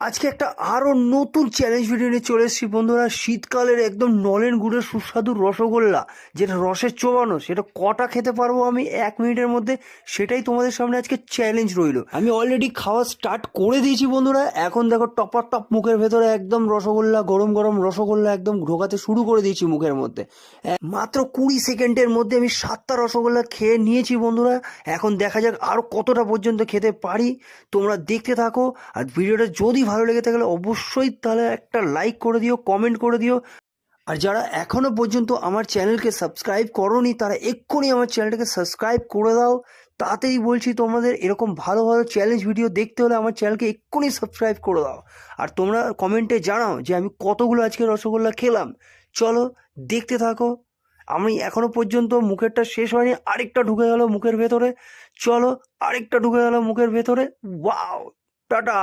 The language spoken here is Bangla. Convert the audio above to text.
আজকে একটা আরো নতুন চ্যালেঞ্জ ভিডিও নিয়ে চলে এসেছি বন্ধুরা। শীতকালের একদম নলেন গুড়ের সুস্বাদু রসগোল্লা, যেটা রসের চোবানো, সেটা কটা খেতে পারবো আমি 1 মিনিটের মধ্যে, সেটাই তোমাদের সামনে আজকে চ্যালেঞ্জ রইলো। আমি অলরেডি খাওয়া স্টার্ট করে দিয়েছি বন্ধুরা। এখন দেখো টপার টপ মুখের ভেতরে একদম রসগোল্লা, গরম গরম রসগোল্লা একদম ঢোকাতে শুরু করে দিয়েছি মুখের মধ্যে। মাত্র 20 সেকেন্ডের মধ্যে আমি 7টা রসগোল্লা খেয়ে নিয়েছি বন্ধুরা। এখন দেখা যাক আরো কতটা পর্যন্ত খেতে পারি। তোমরা দেখতে থাকো, আর ভিডিওটা যদি ভালো লেগে থাকলে অবশ্যই তাহলে একটা লাইক করে দিও, কমেন্ট করে দিও। আর যারা এখনো পর্যন্ত আমার চ্যানেলকে সাবস্ক্রাইব করোনি তারা এক্ষুনি আমার চ্যানেলটাকে সাবস্ক্রাইব করে দাও। তাতেই বলছি, তোমাদের এরকম ভালো ভালো চ্যালেঞ্জ ভিডিও দেখতে হলে আমার চ্যানেলকে এক্ষুনি সাবস্ক্রাইব করে দাও। আর তোমরা কমেন্টে জানাও যে আমি কতগুলো আজকে রসগোল্লা খেলাম। চলো দেখতে থাকো। আমি এখনো পর্যন্ত মুখেরটা শেষ হয়নি, আরেকটা ঢুকে গেল মুখের ভেতরে। চলো, আরেকটা ঢুকে গেল মুখের ভেতরে। Wow, tata.